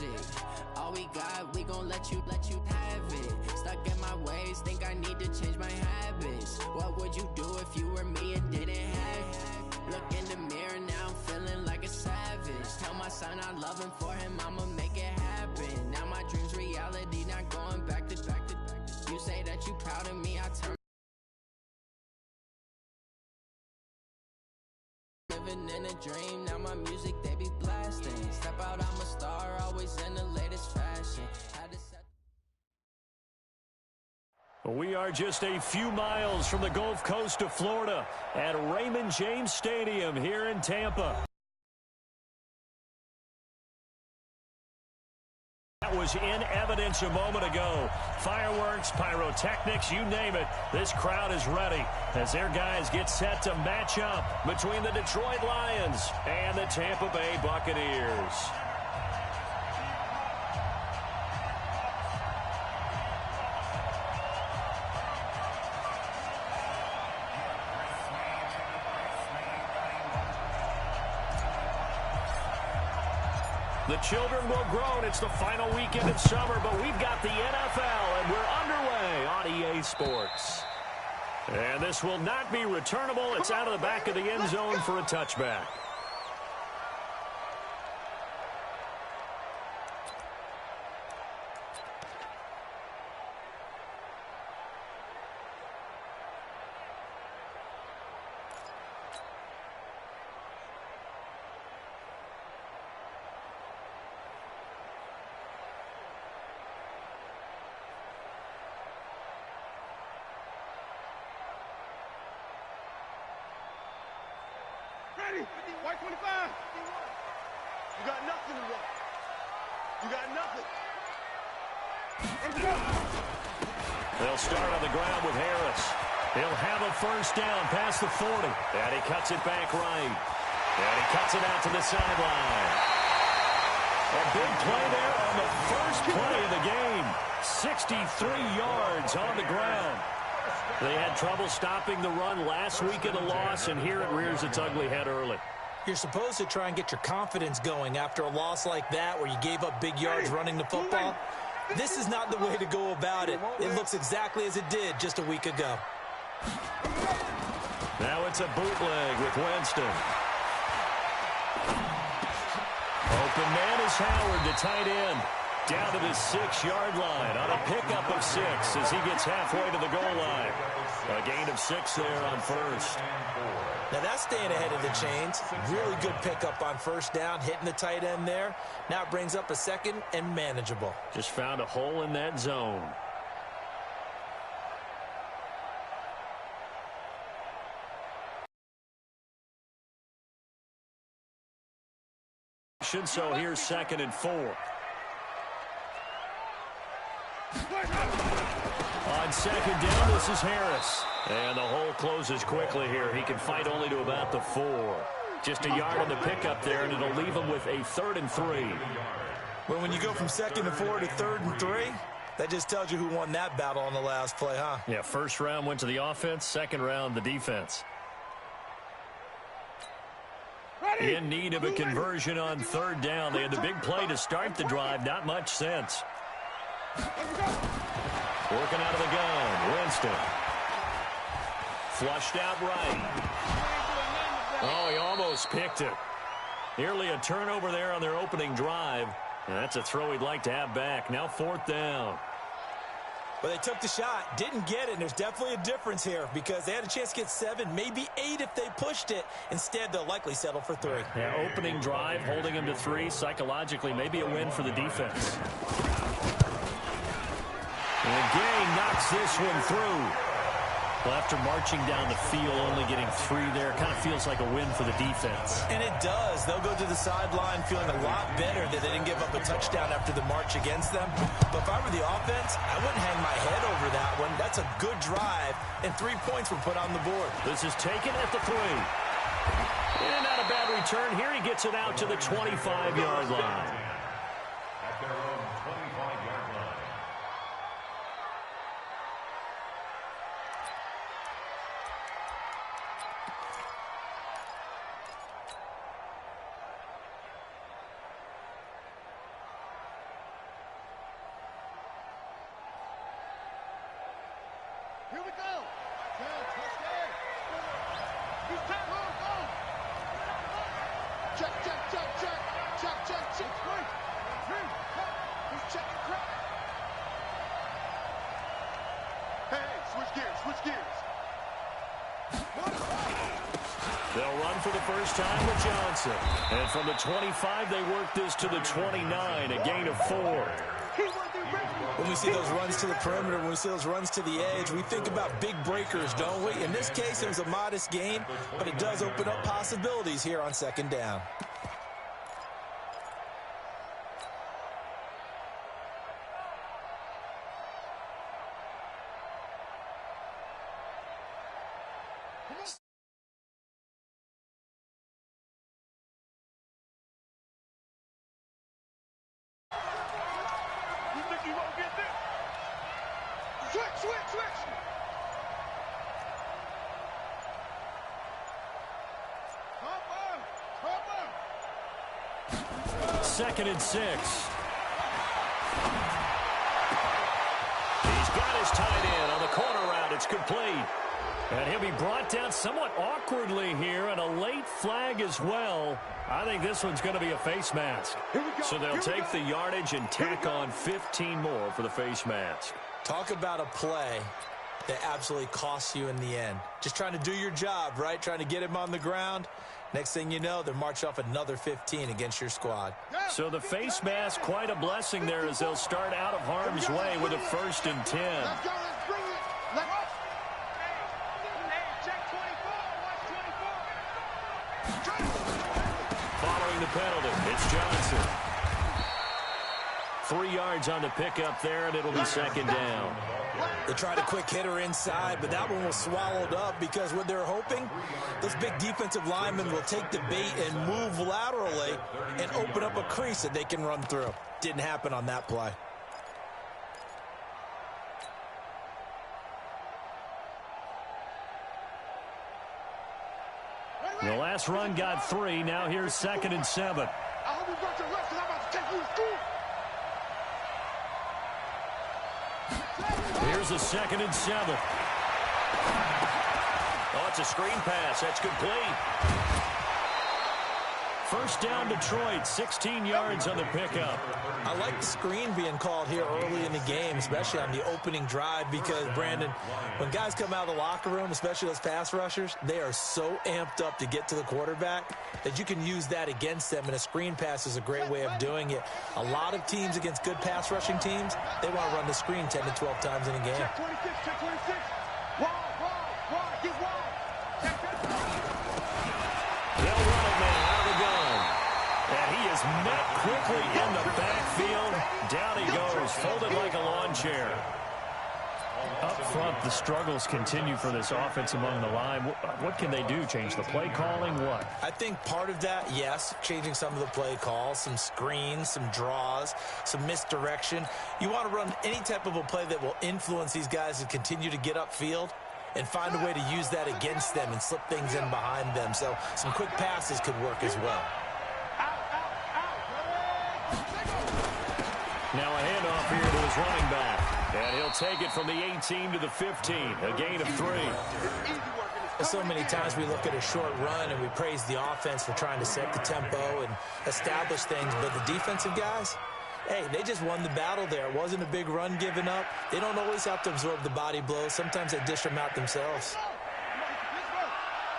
magic. All we got, we gon' let you have it. Stuck in my ways, think I need to change my habits. What would you do if you were me and didn't have it? Look in the mirror, now I'm feeling like a savage. Tell my son I love him, for him I'ma make it happen. Now my dream's reality, not going back to. You say that you proud of me, I turn. Living in a dream, now my music they be blasting. Step out, I'm a star, always in the latest fashion. We are just a few miles from the Gulf Coast of Florida at Raymond James Stadium here in Tampa. That was in evidence a moment ago. Fireworks, pyrotechnics, you name it. This crowd is ready as their guys get set to match up between the Detroit Lions and the Tampa Bay Buccaneers. The children will groan. It's the final weekend of summer, but we've got the NFL, and we're underway on EA Sports. And this will not be returnable. It's out of the back of the end zone for a touchback. White 25. You got nothing to run. You got nothing. They'll start on the ground with Harris. He'll have a first down past the 40. And he cuts it back right. And he cuts it out to the sideline. A big play there on the first play of the game. 63 yards on the ground. They had trouble stopping the run last week in a loss, and here it rears its ugly head early. You're supposed to try and get your confidence going after a loss like that where you gave up big yards running the football. This is not the way to go about it. It looks exactly as it did just a week ago. Now it's a bootleg with Winston. Open man is Howard, the tight end. Down to the 6-yard line on a pickup of 6 as he gets halfway to the goal line. A gain of 6 there on first. Now that's staying ahead of the chains. Really good pickup on first down, hitting the tight end there. Now it brings up a second and manageable. Just found a hole in that zone. So here's 2nd and 4. On 2nd down, this is Harris. And the hole closes quickly here. He can fight only to about the 4. Just a yard on the pickup there, and it'll leave him with a 3rd and 3. Well, when you go from 2nd and 4 to 3rd and 3, that just tells you who won that battle on the last play, huh? Yeah, first round went to the offense, second round the defense. In need of a conversion on 3rd down. They had the big play to start the drive. Not much sense. Working out of the gun, Winston. Flushed out right. Oh, he almost picked it. Nearly a turnover there on their opening drive. And that's a throw he'd like to have back. Now 4th down. But they took the shot, didn't get it, and there's definitely a difference here because they had a chance to get 7, maybe 8 if they pushed it. Instead, they'll likely settle for 3. Yeah, opening drive, holding them to 3. Psychologically, maybe a win for the defense. And Gay knocks this one through. Well, after marching down the field, only getting 3 there, kind of feels like a win for the defense. And it does. They'll go to the sideline feeling a lot better that they didn't give up a touchdown after the march against them. But if I were the offense, I wouldn't hang my head over that one. That's a good drive, and 3 points were put on the board. This is taken at the 3. And not a bad return. Here he gets it out to the 25-yard line. At their own 25-yard line. They'll run for the first time with Johnson. And from the 25, they work this to the 29, a gain of 4. When we see those runs to the perimeter, when we see those runs to the edge, we think about big breakers, don't we? In this case, it was a modest gain, but it does open up possibilities here on second down. Second and 6. He's got his tight end on the corner route. It's complete. And he'll be brought down somewhat awkwardly here, and a late flag as well. I think this one's going to be a face mask. So they'll take the yardage and tack on 15 more for the face mask. Talk about a play that absolutely costs you in the end. Just trying to do your job, right? Trying to get him on the ground. Next thing you know, they'll march off another 15 against your squad. So the face mask, quite a blessing there as they'll start out of harm's way with a 1st and 10. Let's go, let's bring it. Let's go. Check 24. Following the penalty, it's Johnson. 3 yards on the pickup there, and it'll be second down. They tried a quick hitter inside, but that one was swallowed up because what they're hoping, those big defensive linemen will take the bait and move laterally and open up a crease that they can run through. Didn't happen on that play. The last run got 3. Now here's 2nd and 7. I hope you got your left, because I'm about to take you to school. Here's a 2nd and 7. Oh, it's a screen pass. That's complete. First down, Detroit. 16 yards on the pickup. I like the screen being called here early in the game, especially on the opening drive, because, Brandon, when guys come out of the locker room, especially those pass rushers, they are so amped up to get to the quarterback that you can use that against them, and a screen pass is a great way of doing it. A lot of teams against good pass rushing teams, they want to run the screen 10 to 12 times in a game. Check 26, check 26. Wide, get wide. Check that. They'll run it now out of the gun. And he is met quickly in the backfield. Down he goes, folded like a lawn chair. Up front, the struggles continue for this offense among the line. What can they do? Change the play calling? What? I think part of that, yes, changing some of the play calls, some screens, some draws, some misdirection. You want to run any type of a play that will influence these guys to continue to get upfield and find a way to use that against them and slip things in behind them. So some quick passes could work as well. Now a handoff here to his running back. And he'll take it from the 18 to the 15, a gain of 3. So many times we look at a short run and we praise the offense for trying to set the tempo and establish things, but the defensive guys, hey, they just won the battle there. It wasn't a big run given up. They don't always have to absorb the body blows. Sometimes they dish them out themselves.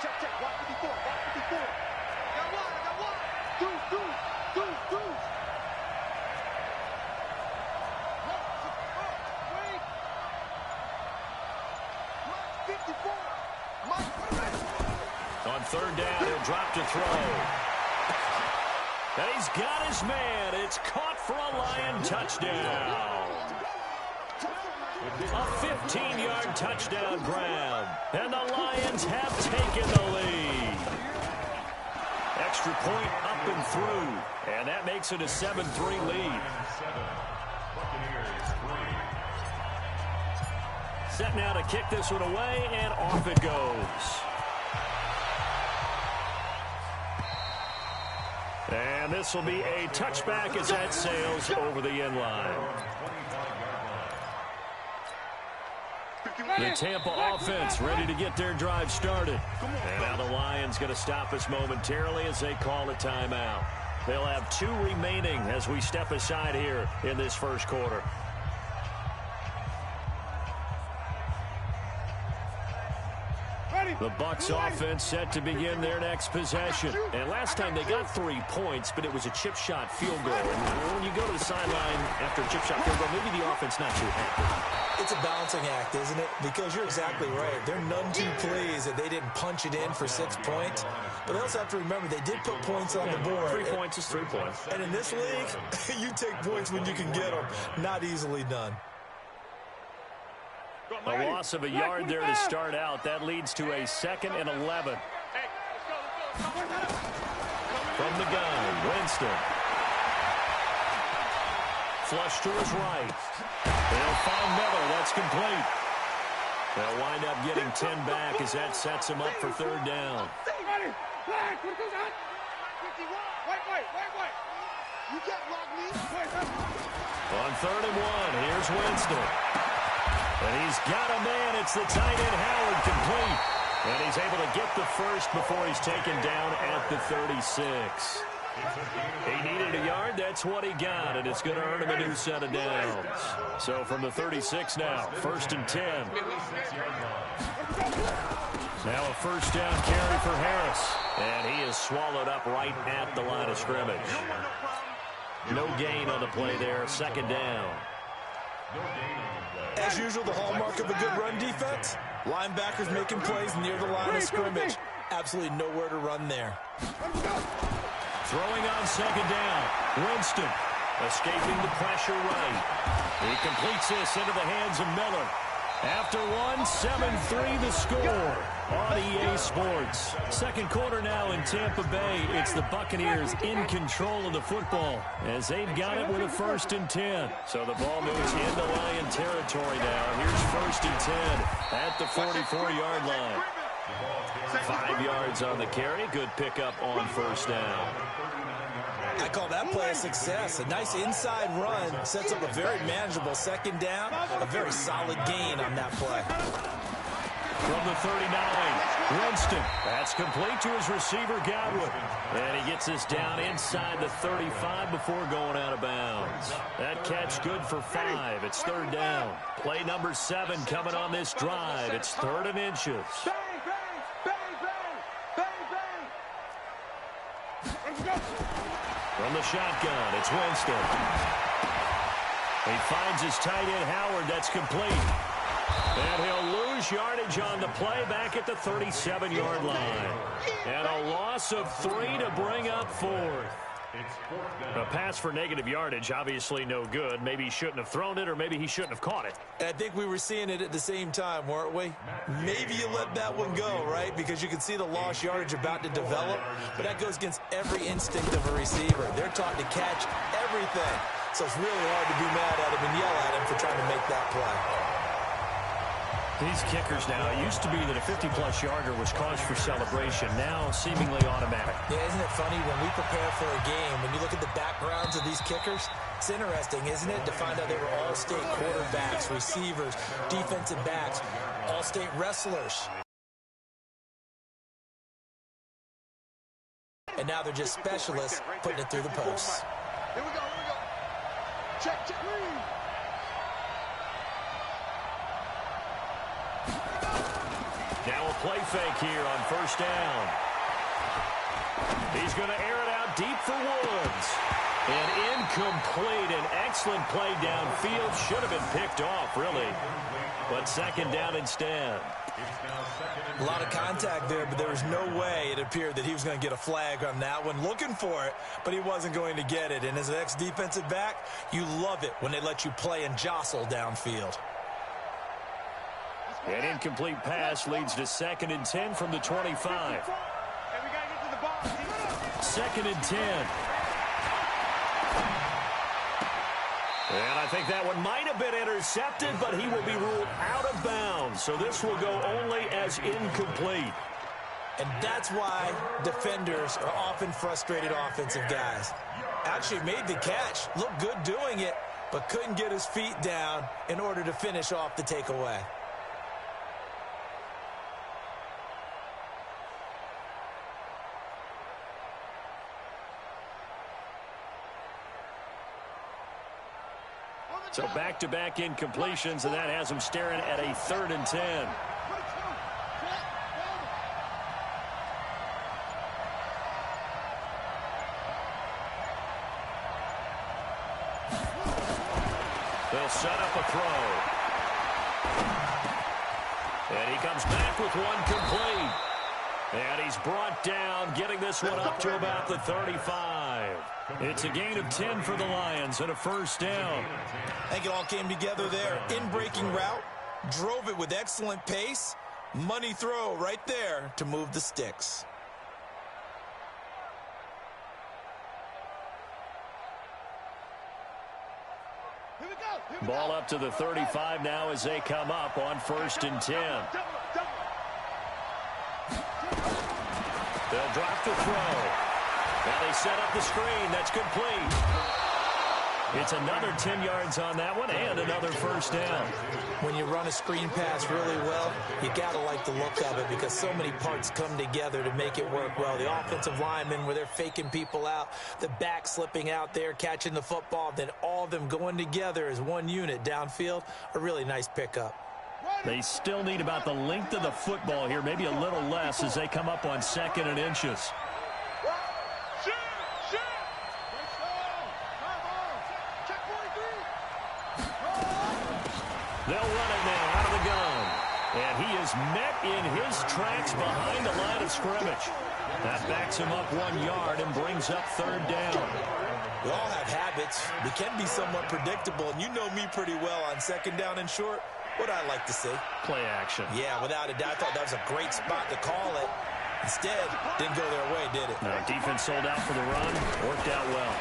Check, watch 54, watch 54. Got one. Do. On third down, he'll drop to throw. And he's got his man. It's caught for a Lion touchdown. A 15-yard touchdown grab. And the Lions have taken the lead. Extra point up and through. And that makes it a 7-3 lead. Set now to kick this one away, and off it goes. And this will be a touchback as that sails over the end line. The Tampa offense ready to get their drive started. And now the Lions going to stop us momentarily as they call a timeout. They'll have 2 remaining as we step aside here in this first quarter. The Bucs offense set to begin their next possession. And last time they got 3 points, but it was a chip shot field goal. And when you go to the sideline after a chip shot field goal, maybe the offense not too happy. It's a balancing act, isn't it? Because you're exactly right. They're none too pleased that they didn't punch it in for 6 points. But they also have to remember they did put points on the board. 3 points is 3 points. And in this league, you take points when you can get them. Not easily done. A loss of a yard there to start out. That leads to a 2nd and 11. From the gun, Winston. Flush to his right. They'll find Miller. That's complete. They'll wind up getting 10 back as that sets him up for 3rd down. On 3rd and 1, here's Winston. And he's got a man. It's the tight end, Howard, complete. And he's able to get the first before he's taken down at the 36. He needed a yard. That's what he got, and it's going to earn him a new set of downs. So from the 36 now, 1st and 10. Now a 1st down carry for Harris. And he is swallowed up right at the line of scrimmage. No gain on the play there. 2nd down. As usual, the hallmark of a good run defense, linebackers making plays near the line of scrimmage. Absolutely nowhere to run there. Throwing on 2nd down. Winston escaping the pressure right. He completes this into the hands of Miller. After 7-3 the score on EA Sports. 2nd quarter now in Tampa Bay. It's the Buccaneers in control of the football as they've got it with a 1st and 10. So the ball moves into Lion territory now. Here's 1st and 10 at the 44-yard line. 5 yards on the carry. Good pickup on 1st down. I call that play a success. A nice inside run sets up a very manageable 2nd down. A very solid gain on that play. From the 39, Winston. That's complete to his receiver, Godwin. And he gets this down inside the 35 before going out of bounds. That catch good for 5. It's 3rd down. Play number 7 coming on this drive. It's 3rd and inches. From the shotgun, it's Winston. He finds his tight end, Howard. That's complete. And he'll lose yardage on the play back at the 37-yard line. And a loss of 3 to bring up 4th. A pass for negative yardage, obviously no good. Maybe he shouldn't have thrown it, or maybe he shouldn't have caught it. I think we were seeing it at the same time, weren't we? Maybe you let that one go, right? Because you can see the lost yardage about to develop. But that goes against every instinct of a receiver. They're taught to catch everything. So it's really hard to be mad at him and yell at him for trying to make that play. These kickers now, it used to be that a 50-plus yarder was cause for celebration. Now, seemingly automatic. Yeah, isn't it funny when we prepare for a game, when you look at the backgrounds of these kickers, it's interesting, isn't it, to find out they were all-state quarterbacks, receivers, defensive backs, all-state wrestlers. And now they're just specialists putting it through the posts. Here we go, here we go. Check, check. Now a play fake here on 1st down. He's going to air it out deep for Woods. And incomplete. An excellent play downfield. Should have been picked off, really. But 2nd down instead. A lot of contact there, but there was no way it appeared that he was going to get a flag on that one. Looking for it, but he wasn't going to get it. And as an ex-defensive back, you love it when they let you play and jostle downfield. An incomplete pass leads to 2nd and 10 from the 25. Hey, we got to get to the ball. 2nd and 10. And I think that one might have been intercepted, but he will be ruled out of bounds. So this will go only as incomplete. And that's why defenders are often frustrated offensive guys. Actually made the catch, looked good doing it, but couldn't get his feet down in order to finish off the takeaway. So back-to-back incompletions, and that has him staring at a 3rd and 10. They'll set up a throw. And he comes back with one complete. And he's brought down, getting this one up to about the 35. It's a gain of 10 for the Lions and a 1st down. I think it all came together there. In-breaking route, drove it with excellent pace. Money throw right there to move the sticks. Ball up to the 35 now as they come up on 1st and 10. They'll drop the throw. Now they set up the screen. That's complete. It's another 10 yards on that one and another 1st down. When you run a screen pass really well, you got to like the look of it because so many parts come together to make it work well. The offensive linemen where they're faking people out, the back slipping out there, catching the football, then all of them going together as one unit downfield. A really nice pickup. They still need about the length of the football here, maybe a little less as they come up on 2nd and inches. They'll run it now out of the gun. And he is met in his tracks behind the line of scrimmage. That backs him up 1 yard and brings up 3rd down. We all have habits. We can be somewhat predictable, and you know me pretty well on 2nd down and short. What I like to see. Play action. Yeah, without a doubt. I thought that was a great spot to call it. Instead, didn't go their way, did it? No, defense sold out for the run. Worked out well.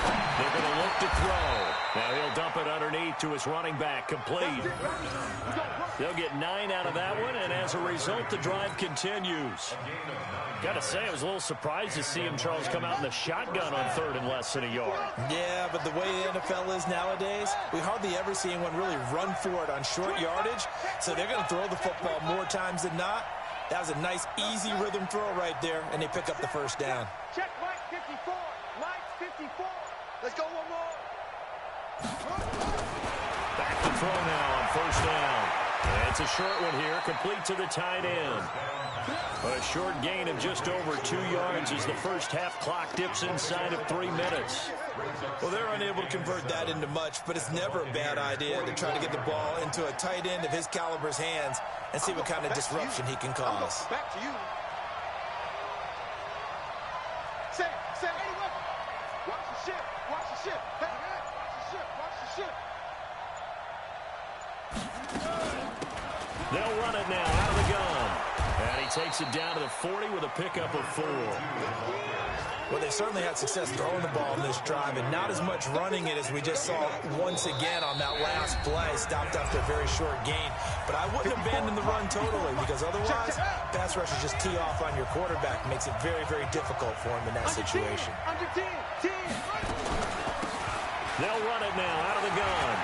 They're going to look to throw. Now he'll dump it underneath to his running back. Complete. They'll get 9 out of that one, and as a result, the drive continues. Got to say, I was a little surprised to see him, Charles, come out in the shotgun on 3rd and less than a yard. Yeah, but the way the NFL is nowadays, we hardly ever see anyone really run for it on short yardage, so they're going to throw the football more times than not. That was a nice, easy rhythm throw right there, and they pick up the 1st down. Check Mike 54. Mike 54. Let's go one more. Back to throw now on 1st down. And it's a short one here, complete to the tight end. A short gain of just over 2 yards as the first half clock dips inside of 3 minutes. Well, they're unable to convert that into much, but it's never a bad idea to try to get the ball into a tight end of his caliber's hands and see what kind of disruption he can cause. Back to you. Say, anyway. Watch the ship. Watch the ship. Hey, watch the ship. Watch the ship. They'll run it now out of the gun. And he takes it down to the 40 with a pickup of 4. Well, they certainly had success throwing the ball in this drive, and not as much running it as we just saw once again on that last play. Stopped after a very short gain. But I wouldn't abandon the run totally, because otherwise, pass rushers just tee off on your quarterback. Makes it very, very difficult for him in that situation. Under 10. They'll run it now out of the gun.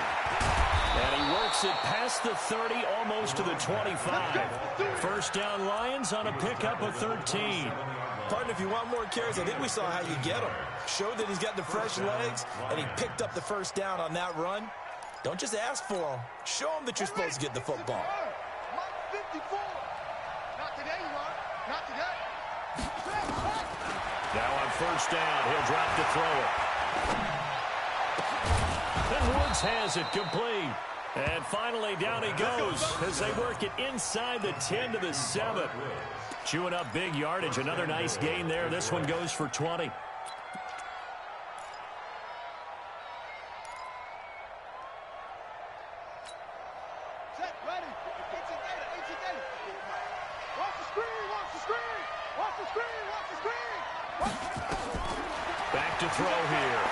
And he works it past the 30, almost to the 25. 1st down Lions on a pickup of 13. Partner, if you want more carries, I think we saw how you get him. Showed that he's got the fresh legs, and he picked up the 1st down on that run. Don't just ask for him. Show him that you're supposed to get the football. Mike 54. Not today, you are. Not today. Now on 1st down, he'll drop to throw it. And Woods has it complete. And finally, down he goes as they work it inside the 10 to the 7. Chewing up big yardage. Another nice gain there. This one goes for 20. Set, ready. 18 data. Watch the screen. Watch the screen. Watch the screen. Watch the screen. Back to throw here.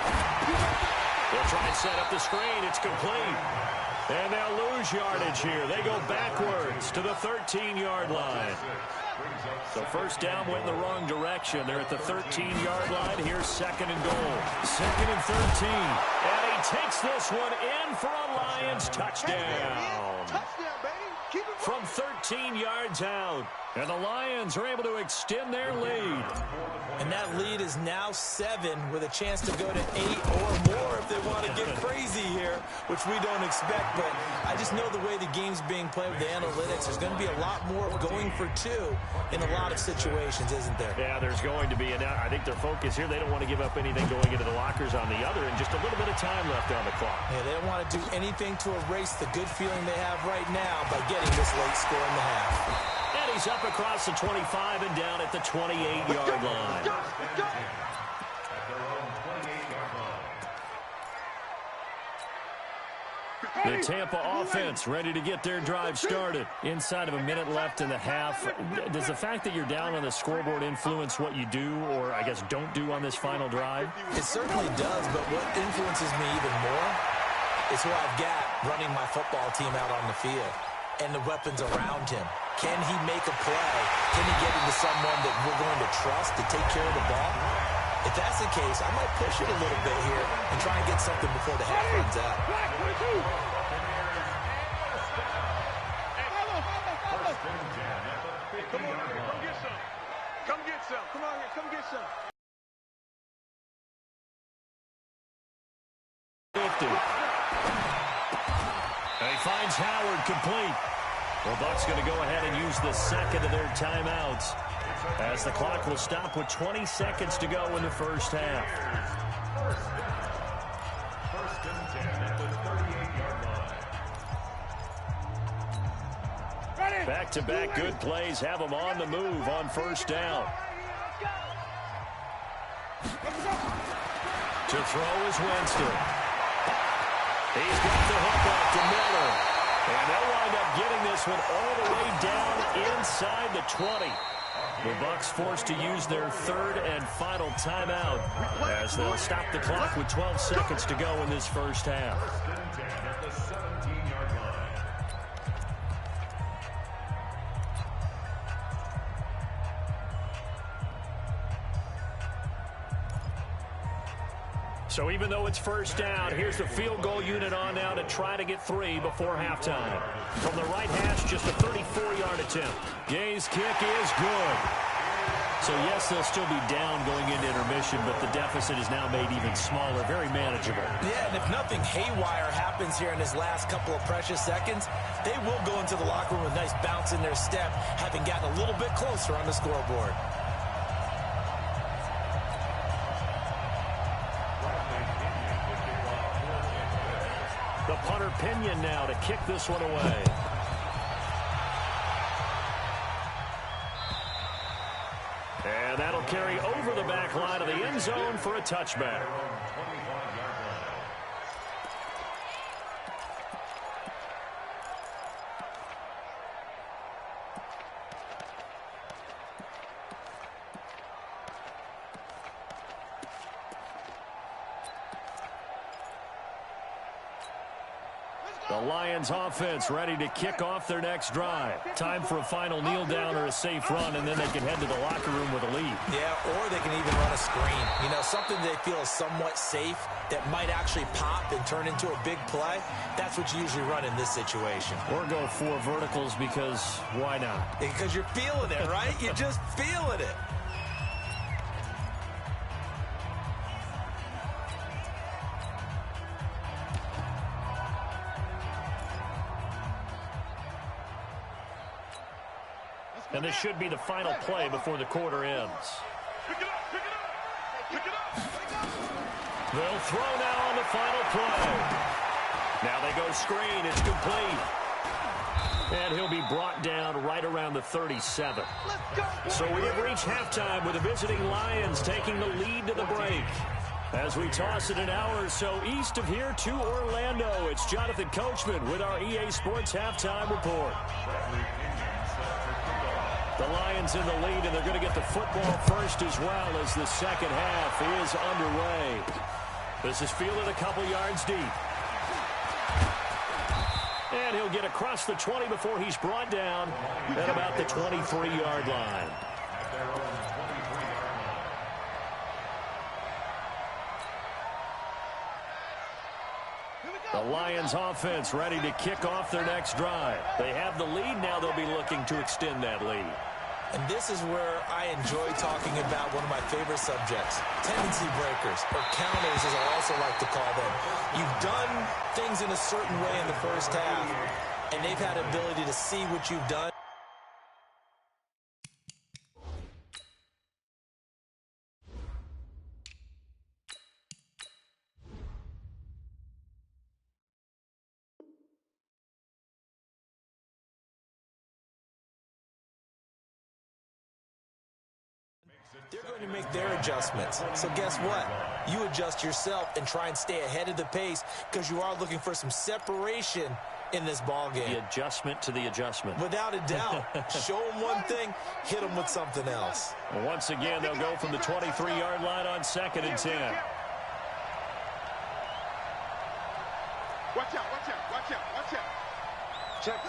They'll try and set up the screen. It's complete. And they'll lose yardage here. They go backwards to the 13-yard line. So 1st down went in the wrong direction. They're at the 13-yard line. Here's 2nd and goal. 2nd and 13. And he takes this one in for a Lions touchdown. Touchdown, baby. Keep it From 13 yards out. And the Lions are able to extend their lead. And that lead is now 7 with a chance to go to 8 or more if they want to get crazy here. which we don't expect, but I just know the way the game's being played with the analytics, there's going to be a lot more of going for two in a lot of situations, isn't there? Yeah, there's going to be, and I think their focus here, they don't want to give up anything going into the lockers on the other, and just a little bit of time left on the clock. Yeah, they don't want to do anything to erase the good feeling they have right now by getting this late score in the half. And he's up across the 25 and down at the 28-yard line. The Tampa offense ready to get their drive started. Inside of a minute left in the half. Does the fact that you're down on the scoreboard influence what you do, or I guess don't do on this final drive? It certainly does, but what influences me even more is who I've got running my football team out on the field and the weapons around him. Can he make a play? Can he get into someone that we're going to trust to take care of the ball? If that's the case, I might push it a little bit here and try and get something before the half runs out. Come on, come get some. Come get some. Come on here, come get some. 50. And he finds Howard complete. Well, Buck's going to go ahead and use the second of their timeouts as the clock will stop with 20 seconds to go in the first half. First and 10 at the 38-yard line. Back-to-back good plays have them on the move on first down. To throw is Winston. He's got the hook up to Miller. And they'll wind up getting this one all the way down inside the 20. The Bucs forced to use their third and final timeout as they'll stop the clock with 12 seconds to go in this first half. First and 10 at the 17-yard line. So even though it's first down, here's the field goal unit on now to try to get 3 before halftime. From the right hash, just a 34-yard attempt. Gay's kick is good. So, yes, they'll still be down going into intermission, but the deficit is now made even smaller, very manageable. Yeah, and if nothing haywire happens here in his last couple of precious seconds, they will go into the locker room with a nice bounce in their step, having gotten a little bit closer on the scoreboard. The punter Pinion now to kick this one away. And that'll carry over the back line of the end zone for a touchback. The Lions offense ready to kick off their next drive. Time for a final kneel down or a safe run, and then they can head to the locker room with a lead. Yeah, or they can even run a screen. You know, something they feel is somewhat safe that might actually pop and turn into a big play. That's what you usually run in this situation. Or go 4 verticals because why not? Because you're feeling it, right? You're just feeling it. And this should be the final play before the quarter ends. Pick it up, pick it up, pick it up. They'll throw now on the final play. Now they go screen. It's complete. And he'll be brought down right around the 37. So we have reached halftime with the visiting Lions taking the lead to the break. As we toss it an hour or so east of here to Orlando, it's Jonathan Coachman with our EA Sports Halftime Report. The Lions in the lead, and they're going to get the football first as well as the second half is underway. This is fielded a couple yards deep. And he'll get across the 20 before he's brought down at about the 23-yard line. The Lions offense ready to kick off their next drive. They have the lead now. They'll be looking to extend that lead. And this is where I enjoy talking about one of my favorite subjects, tendency breakers, or counters as I also like to call them. You've done things in a certain way in the first half, and they've had the ability to see what you've done. They're going to make their adjustments. So guess what? You adjust yourself and try and stay ahead of the pace because you are looking for some separation in this ball game. The adjustment to the adjustment. Without a doubt. Show them one thing, hit them with something else. Well, once again, they'll go from the 23-yard line on 2nd and 10. Watch out, watch out, watch out, watch out. Check.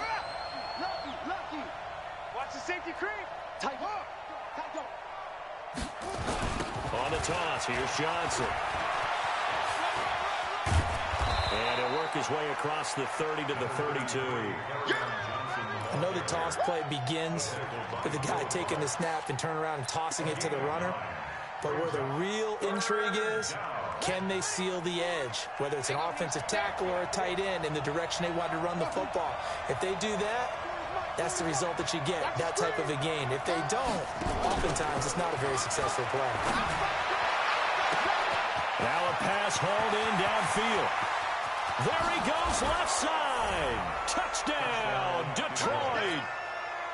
Lucky. Watch the safety creep. Tight up. Tight up. On the toss, here's Johnson. And he'll work his way across the 30 to the 32. I know the toss play begins with the guy taking the snap and turning around and tossing it to the runner. But where the real intrigue is, can they seal the edge, whether it's an offensive tackle or a tight end, in the direction they want to run the football? If they do that, that's the result that you get, that type of a gain. If they don't, oftentimes it's not a very successful play. Now a pass hauled in downfield. There he goes, left side. Touchdown, Detroit.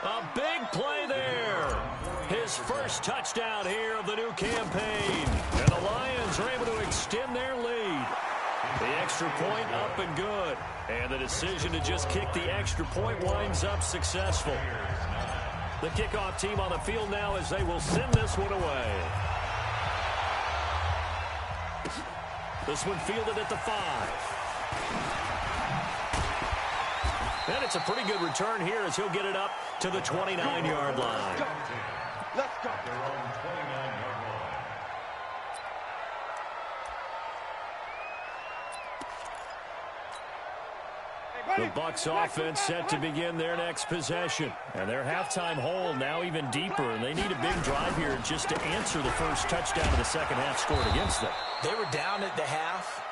A big play there. His first touchdown here of the new campaign. And the Lions are able to extend their lead. The extra point up and good. And the decision to just kick the extra point winds up successful. The kickoff team on the field now as they will send this one away. This one fielded at the 5. And it's a pretty good return here as he'll get it up to the 29-yard line. Let's go. The Bucs offense set to begin their next possession. And their halftime hole now even deeper. And they need a big drive here just to answer the first touchdown of the second half scored against them. They were down at the half.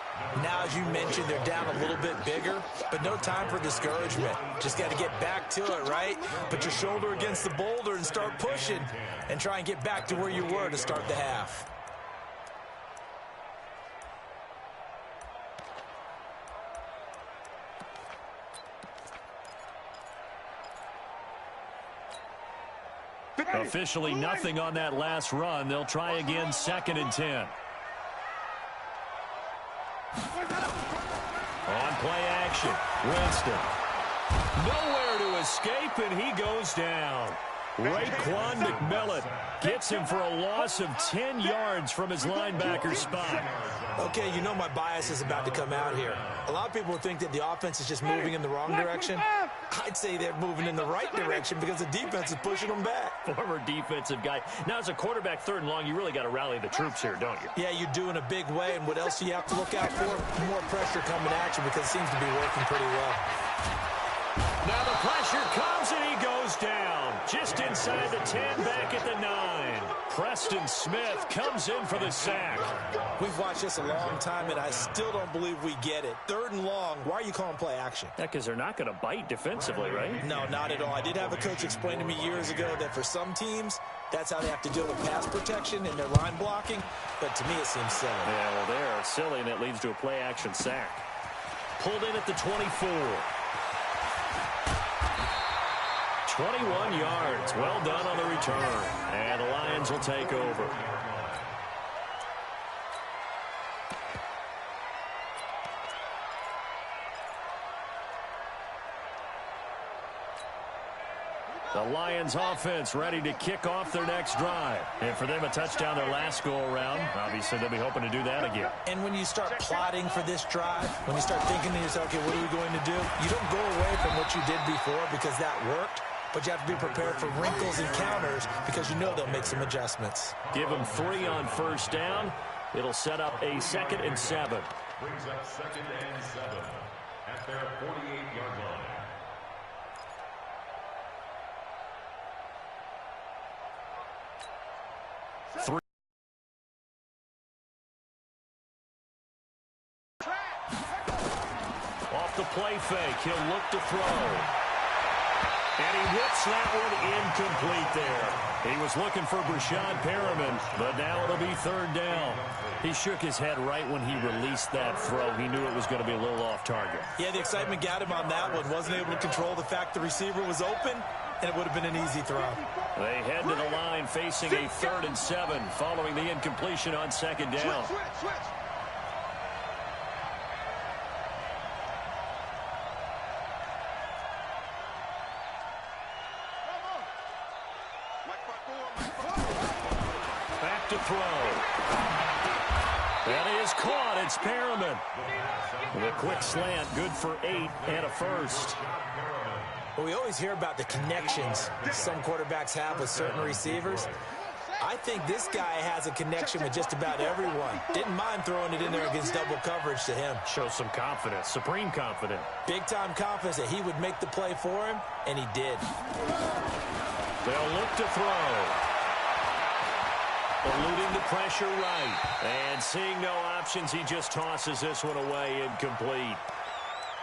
Now, as you mentioned, they're down a little bit bigger, but no time for discouragement. Just got to get back to it, right? Put your shoulder against the boulder and start pushing and try and get back to where you were to start the half. Officially nothing on that last run. They'll try again, 2nd and 10. On play action, Winston. Nowhere to escape, and he goes down. Raekwon McMillan gets him for a loss of 10 yards from his linebacker spot. Okay, you know my bias is about to come out here. A lot of people think that the offense is just moving in the wrong direction. I'd say they're moving in the right direction because the defense is pushing them back. Former defensive guy. Now, as a quarterback, 3rd and long, you really got to rally the troops here, don't you? Yeah, you do in a big way. And what else do you have to look out for? More pressure coming at you because it seems to be working pretty well. Now the pressure comes and he goes down. Just inside the 10, back at the 9. Preston Smith comes in for the sack. We've watched this a long time, and I still don't believe we get it. 3rd and long, why are you calling play action? Yeah, because they're not going to bite defensively, right? No, not at all. I did have a coach explain to me years ago that for some teams, that's how they have to deal with pass protection and their line blocking. But to me, it seems silly. Yeah, well, they're silly, and it leads to a play action sack. Pulled in at the 24. 21 yards. Well done on the return. And the Lions will take over. The Lions offense ready to kick off their next drive. And for them, a touchdown their last go-around. Obviously, they'll be hoping to do that again. And when you start plotting for this drive, when you start thinking to yourself, okay, what are we going to do? You don't go away from what you did before because that worked. But you have to be prepared for wrinkles and counters because you know they'll make some adjustments. Give them 3 on 1st down. It'll set up a 2nd and 7. Brings up 2nd and 7 at their 48-yard line. 3. Off the play fake, he'll look to throw. And he whips that one incomplete there. He was looking for Brashad Perriman, but now it'll be 3rd down. He shook his head right when he released that throw. He knew it was going to be a little off target. Yeah, the excitement got him on that one. Wasn't able to control the fact the receiver was open, and it would have been an easy throw. They head to the line facing a 3rd and 7 following the incompletion on 2nd down. Switch. Back to throw. That is caught. It's Perriman. The quick slant, good for 8 and a first. Well, we always hear about the connections some quarterbacks have with certain receivers. I think this guy has a connection with just about everyone. Didn't mind throwing it in there against double coverage to him. Shows some confidence, supreme confidence. Big-time confidence that he would make the play for him, and he did. They'll look to throw. Eluding the pressure right. And seeing no options, he just tosses this one away incomplete.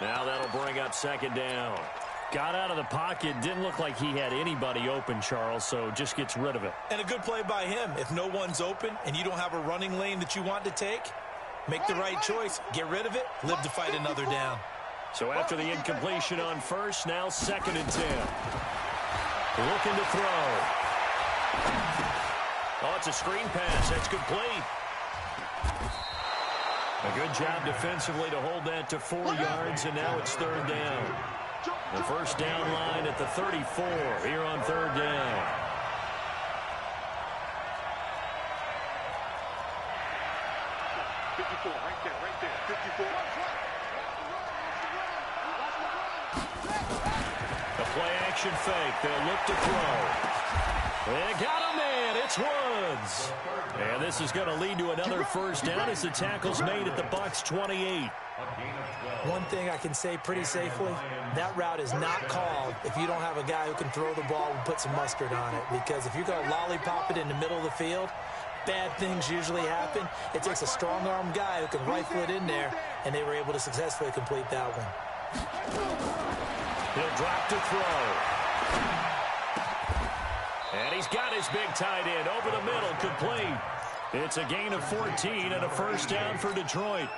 Now that'll bring up 2nd down. Got out of the pocket. Didn't look like he had anybody open, Charles, so just gets rid of it. And a good play by him. If no one's open and you don't have a running lane that you want to take, make the right choice. Get rid of it. Live to fight another down. So after the incompletion on 1st, now 2nd and 10. Looking to throw. Oh, it's a screen pass. That's complete. A good job defensively to hold that to 4 yards, and now it's 3rd down. The 1st down line at the 34 here on 3rd down. Right there. 54. A play-action fake. They'll look to throw. They got a man. It's Woods. And this is going to lead to another 1st down as the tackle's made at the Bucs 28. One thing I can say pretty safely, that route is not called if you don't have a guy who can throw the ball and put some mustard on it. Because if you're going to lollipop it in the middle of the field, bad things usually happen. It takes a strong-arm guy who can rifle it in there, and they were able to successfully complete that one. He'll drop to throw. And he's got his big tight end over the middle, complete. It's a gain of 14 and a 1st down for Detroit.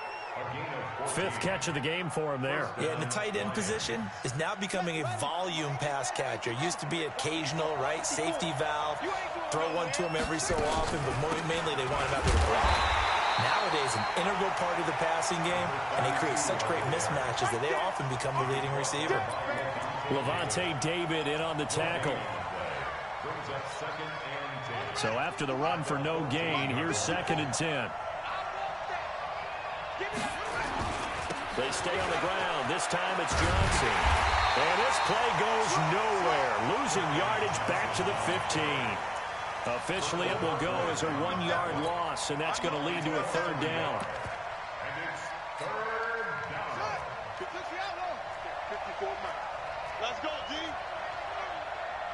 5th catch of the game for him there. Yeah, and the tight end position is now becoming a volume pass catcher. Used to be occasional, right? Safety valve. Throw one to him every so often, but mainly they want him out there to block. Nowadays, an integral part of the passing game, and they create such great mismatches that they often become the leading receiver. Levante David in on the tackle. So after the run for no gain, here's 2nd and 10. They stay on the ground. This time it's Johnson. And this play goes nowhere. Losing yardage back to the 15. Officially, it will go as a 1-yard loss, and that's going to lead to a 3rd down. And it's 3rd down. 54 miles. Let's go, D.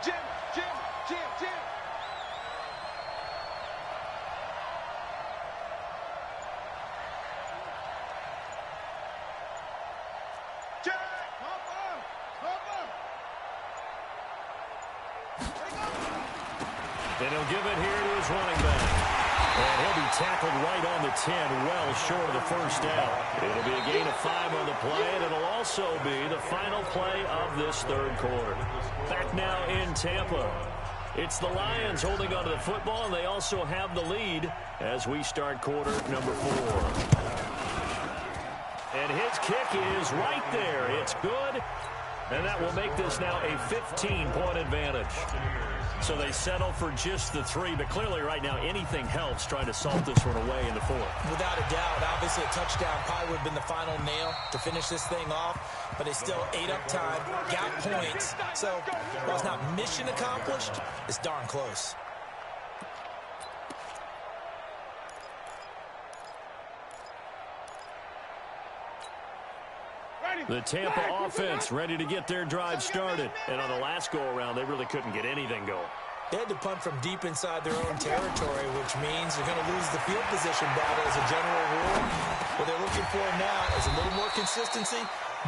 Jim. And he'll give it here to his running back. And he'll be tackled right on the 10, well short of the 1st down. It'll be a gain of 5 on the play, and it'll also be the final play of this 3rd quarter. Back now in Tampa. It's the Lions holding onto the football, and they also have the lead as we start quarter number 4. And his kick is right there. It's good, and that will make this now a 15-point advantage. So they settle for just the 3, but clearly right now anything helps trying to salt this one away in the 4th. Without a doubt, obviously a touchdown probably would have been the final nail to finish this thing off, but they still ate up time, got points. So while it's not mission accomplished, it's darn close. The Tampa offense ready to get their drive started. And on the last go-around, they really couldn't get anything going. They had to punt from deep inside their own territory, which means they're going to lose the field position battle as a general rule. What they're looking for now is a little more consistency,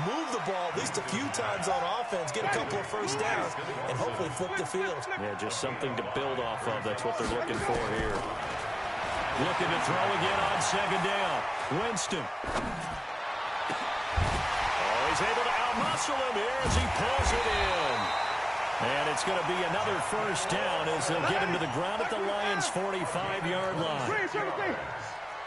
move the ball at least a few times on offense, get a couple of first downs, and hopefully flip the field. Yeah, just something to build off of. That's what they're looking for here. Looking to throw again on second down. Winston. Oh, he's able to outmuscle him here as he pulls it in. And it's going to be another first down as they'll get him to the ground at the Lions' 45-yard line.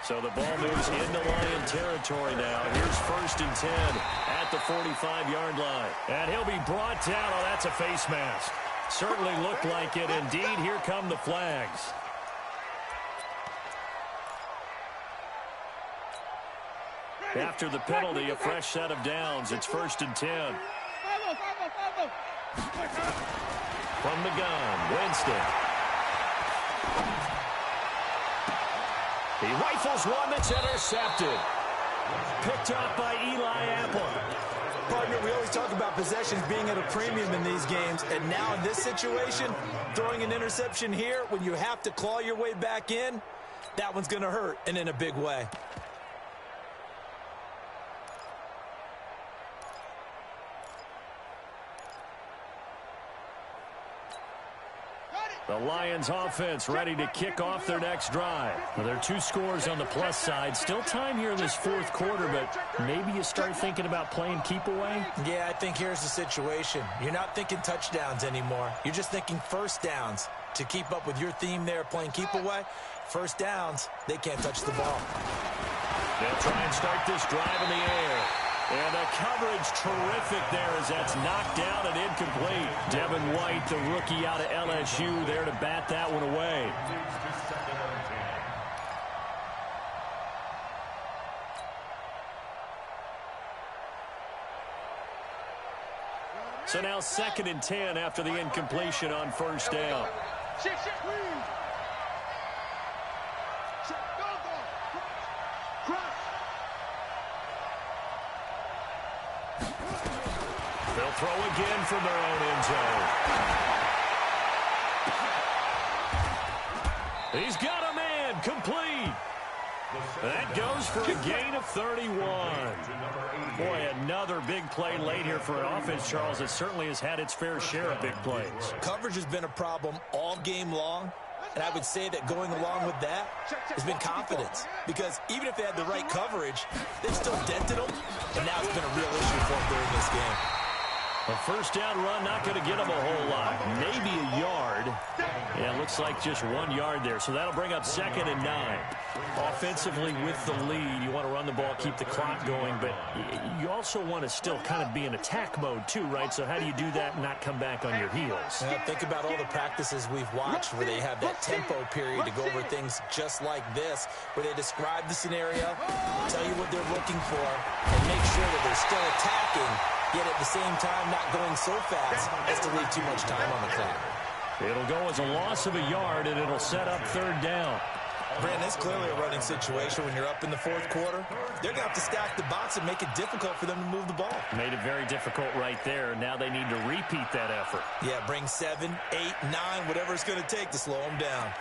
So the ball moves into Lion territory now. Here's 1st and 10 at the 45-yard line. And he'll be brought down. Oh, that's a face mask. Certainly looked like it. Indeed, here come the flags. After the penalty, a fresh set of downs. It's 1st and 10. From the gun, Winston. He rifles one that's intercepted. Picked up by Eli Apple. Partner, we always talk about possessions being at a premium in these games, and now in this situation, throwing an interception here when you have to claw your way back in, that one's going to hurt, and in a big way. The Lions offense ready to kick off their next drive. Well, there are 2 scores on the plus side. Still time here in this 4th quarter, but maybe you start thinking about playing keep away? Yeah, I think here's the situation. You're not thinking touchdowns anymore. You're just thinking first downs. To keep up with your theme there, playing keep away, first downs, they can't touch the ball. They'll try and start this drive in the air. And the coverage terrific there as that's knocked down and incomplete. Devin White, the rookie out of LSU, there to bat that one away. So now 2nd and 10 after the incompletion on 1st down. They'll throw again from their own end zone. He's got a man, complete. That goes for a gain of 31. Boy, another big play late here for an offense, Charles, that certainly has had its fair share of big plays. Coverage has been a problem all game long, and I would say that going along with that has been confidence. Because even if they had the right coverage, they've still dented them, and now it's been a real issue for them during this game. A first down run, not going to get them a whole lot. Maybe a yard. Yeah, it looks like just 1 yard there. So that'll bring up 2nd and 9. Offensively with the lead, you want to run the ball, keep the clock going, but you also want to still kind of be in attack mode too, right? So how do you do that and not come back on your heels? Think about all the practices we've watched where they have that tempo period to go over things just like this, where they describe the scenario, tell you what they're looking for, and make sure that they're still attacking, yet at the same time not going so fast as to leave too much time on the clock. It'll go as a loss of a yard, and it'll set up 3rd down. Brandon, it's clearly a running situation when you're up in the 4th quarter. They're going to have to stack the box and make it difficult for them to move the ball. Made it very difficult right there. Now they need to repeat that effort. Yeah, bring 7, 8, 9, whatever it's going to take to slow them down.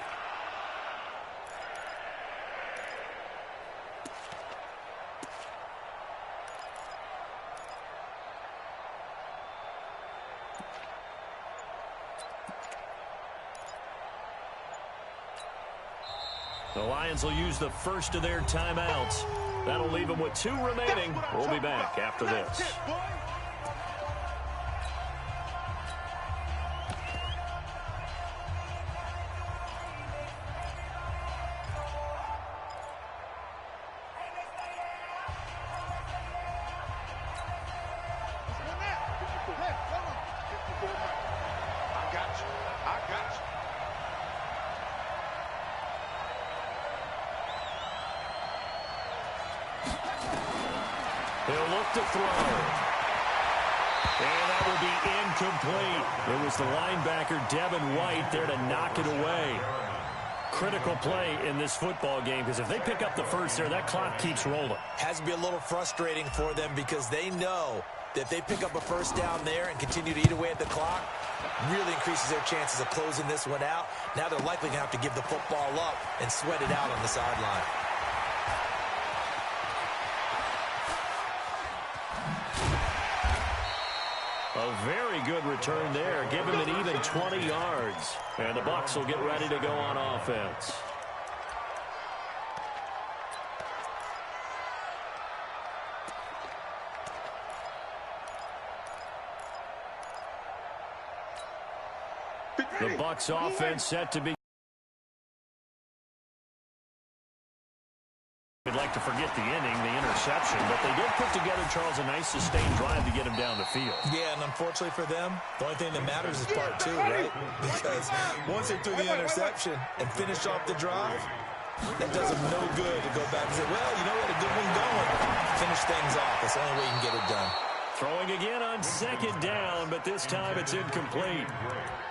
The Lions will use the first of their timeouts. That'll leave them with 2 remaining. We'll be back after this. He'll look to throw. And that will be incomplete. It was the linebacker, Devin White, there to knock it away. critical play in this football game, because if they pick up the first there, that clock keeps rolling. Has to be a little frustrating for them because they know that if they pick up a first down there and continue to eat away at the clock, really increases their chances of closing this one out. Now they're likely going to have to give the football up and sweat it out on the sideline. A very good return there. Give him an even 20 yards. And the Bucs will get ready to go on offense. The Bucs offense set to be. I'd like to forget the inning, the interception, but they did put together, Charles, a nice sustained drive to get him down the field. Yeah, and unfortunately for them, the only thing that matters is part two, right? Because once they threw the interception and finished off the drive, that does them no good to go back and say, well, you know, we had a good one going. Finish things off. That's the only way you can get it done. Throwing again on second down, but this time it's incomplete.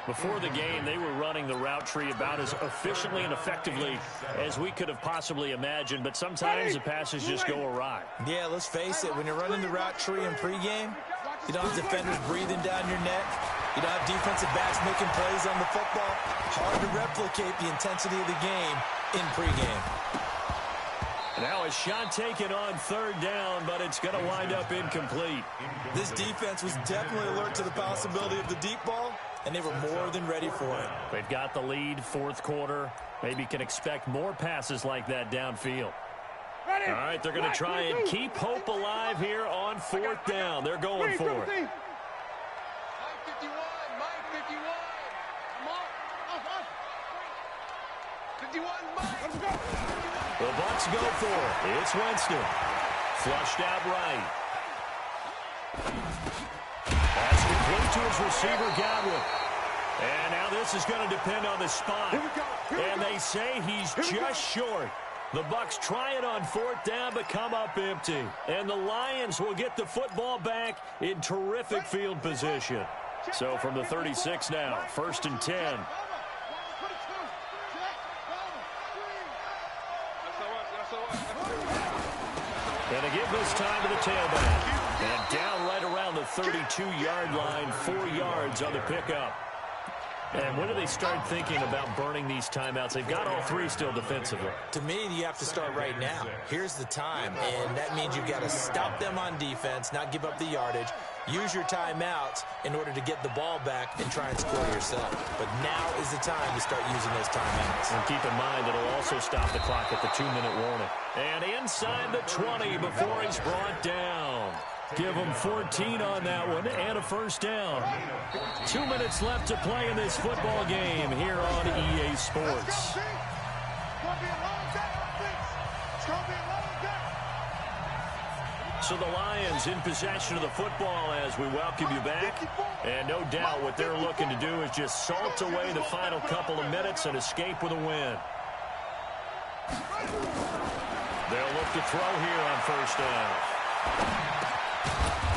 Before the game, they were running the route tree about as efficiently and effectively as we could have possibly imagined, but sometimes the passes just go awry. Yeah, let's face it, when you're running the route tree in pregame, you don't have defenders breathing down your neck. You don't have defensive backs making plays on the football. Hard to replicate the intensity of the game in pregame. Now a shot taken on third down, but it's going to wind up incomplete. This defense was definitely alert to the possibility of the deep ball, and they were more than ready for it. They've got the lead, fourth quarter. Maybe can expect more passes like that downfield. All right, they're going to try and keep hope alive here on fourth down. They're going for it. Mike 51, Mike 51. Come on, up. 51, Mike. Let's go. The Bucs go for it. It's Winston. Flushed out right. That's complete to his receiver, Godwin. And now this is going to depend on the spot. And they say he's just short. The Bucs try it on fourth down, but come up empty. And the Lions will get the football back in terrific field position. So from the 36 now, 1st and 10. And they give this time to the tailback. And down right around the 32-yard line, 4 yards on the pickup. And when do they start thinking about burning these timeouts? They've got all three still defensively. To me, you have to start right now. Here's the time, and that means you've got to stop them on defense, not give up the yardage, use your timeouts in order to get the ball back and try and score yourself. But now is the time to start using those timeouts. And keep in mind, it'll also stop the clock at the 2-minute warning. And inside the 20 before he's brought down. Give him 14 on that one and a first down. 2 minutes left to play in this football game here on EA Sports. So the Lions in possession of the football as we welcome you back. And no doubt what they're looking to do is just salt away the final couple of minutes and escape with a win. They'll look to throw here on first down.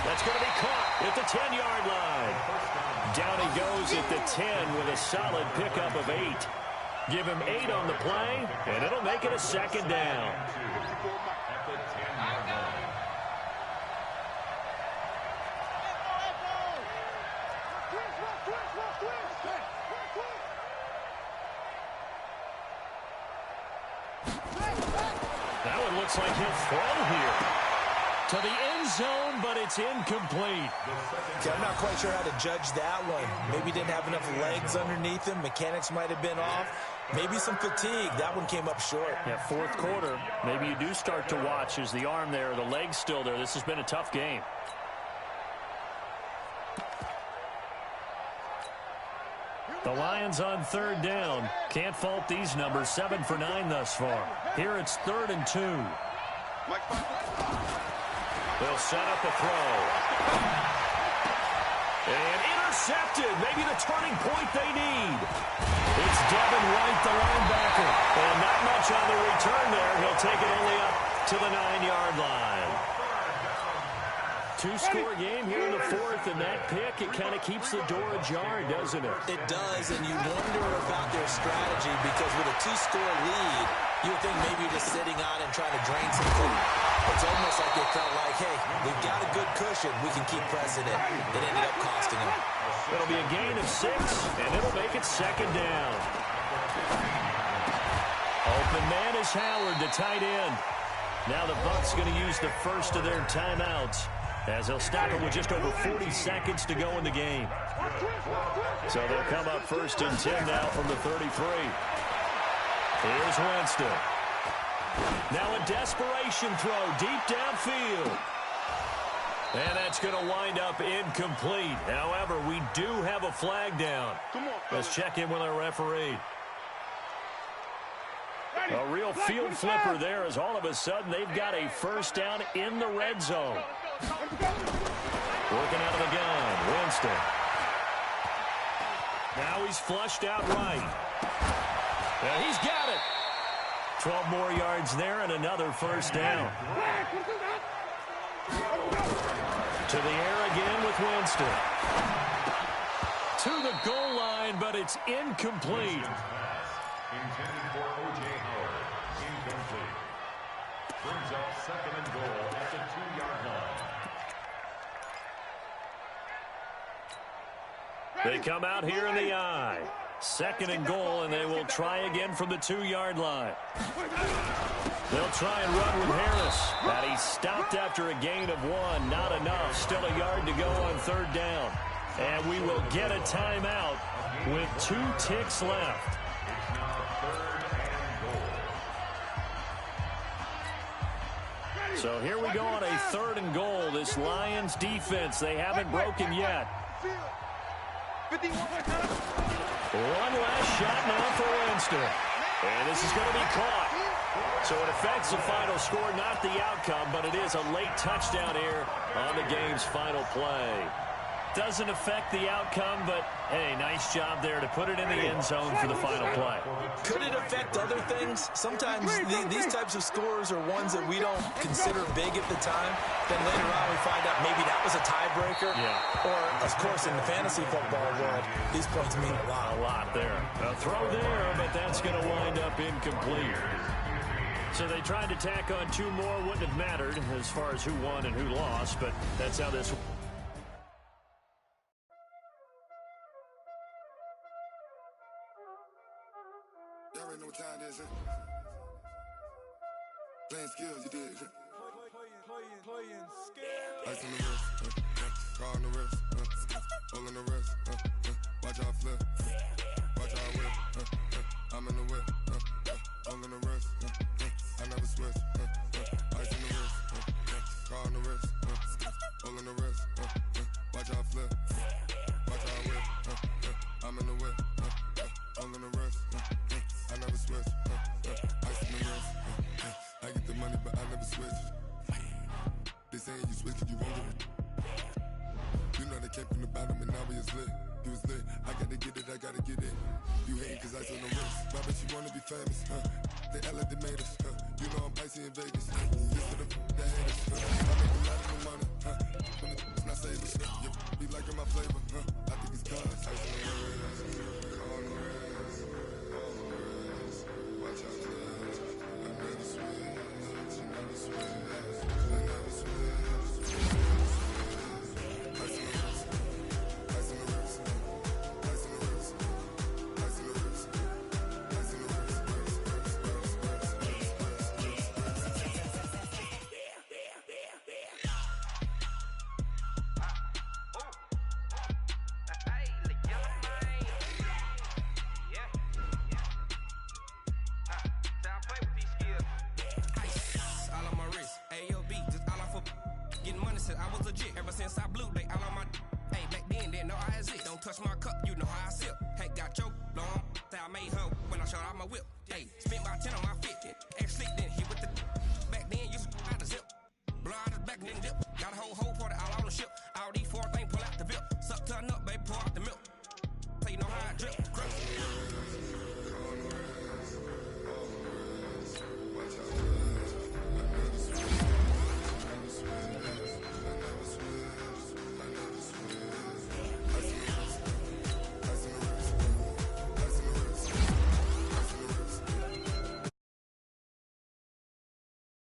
That's going to be caught at the 10-yard line. Down he goes at the 10 with a solid pickup of 8. Give him 8 on the play, and it'll make it a second down. That one looks like he'll throw here. To the end zone, but it's incomplete. Okay, I'm not quite sure how to judge that one. Maybe didn't have enough legs underneath him. Mechanics might have been off. Maybe some fatigue. That one came up short. Yeah, fourth quarter. Maybe you do start to watch. Is the arm there, the leg's still there? This has been a tough game. The Lions on third down. Can't fault these numbers. 7 for 9 thus far. Here it's 3rd and 2. They'll set up a throw. And intercepted. Maybe the turning point they need. It's Devin White, the linebacker. And not much on the return there. He'll take it only up to the 9-yard line. Two-score game here in the fourth, and that pick, it kind of keeps the door ajar, doesn't it? It does, and you wonder about their strategy because with a two-score lead, you would think maybe you're just sitting on and trying to drain some clean. It's almost like they felt like, hey, we've got a good cushion. We can keep pressing it. It ended up costing them. It'll be a gain of 6, and it'll make it second down. Open man is Howard, the tight end. Now the Bucs going to use the first of their timeouts, as they'll stop it with just over 40 seconds to go in the game. So they'll come up first and 10 now from the 33. Here's Winston. Now a desperation throw deep downfield. And that's going to wind up incomplete. However, we do have a flag down. Let's check in with our referee. A real field flipper there, as all of a sudden they've got a first down in the red zone. Working out of the gun, Winston. Now he's flushed out right. And he's got it. 12 more yards there and another first down. To the air again with Winston. To the goal line, but it's incomplete. Intended for O.J. Howard. Incomplete. Brings up second and goal at the 2-yard line. They come out here in the I. Second and goal, and they will try again from the 2-yard line. They'll try and run with Harris. And he stopped after a gain of 1. Not enough. Still a yard to go on third down. And we will get a timeout with 2 ticks left. So here we go on a third and goal. This Lions defense, they haven't broken yet. One last shot now for Winston. And this is going to be caught. So it affects the final score, not the outcome, but it is a late touchdown here on the game's final play. Doesn't affect the outcome, but, hey, nice job there to put it in the end zone for the final play. Could it affect other things? Sometimes these types of scores are ones that we don't consider big at the time. Then later on we find out maybe that was a tiebreaker. Yeah. Or, of course, in the fantasy football world, these points mean a lot. A lot there. A throw there, but that's going to wind up incomplete. So they tried to tack on 2 more. Wouldn't have mattered as far as who won and who lost, but that's how this... Y'all already know what time it is, huh? Playing skills, you did. Playing skills. Ice on the wrist, car on the wrist, hole in the wrist, watch out flip, watch out whip, I'm in the whip, hole in the wrist, I never switch, ice on the wrist, car on the wrist, hole in the wrist, watch out flip, watch out whip, I'm in the whip, hole in the wrist, I never switch, ice in the wrist, I get the money but I never switch. They saying you switch 'cause you won't get it. You know they came from the bottom and now we is lit. You was lit, I gotta get it, I gotta get it. You hating 'cause ice on the wrist. Why bet you wanna be famous, They elevated, you know I'm icy in Vegas. This for the haters, I make a lot of new money, When I say this, you be liking my flavor, I think it's cause ice on the wrist, on the wrist, watch out, I never switch, you never switch. I was legit ever since I blew they all on my hey back then didn't know I exist. Don't touch my cup, you know how I sip. Hey, got choked, long I made her when I shot out my whip. Hey, spent about 10 on my fit.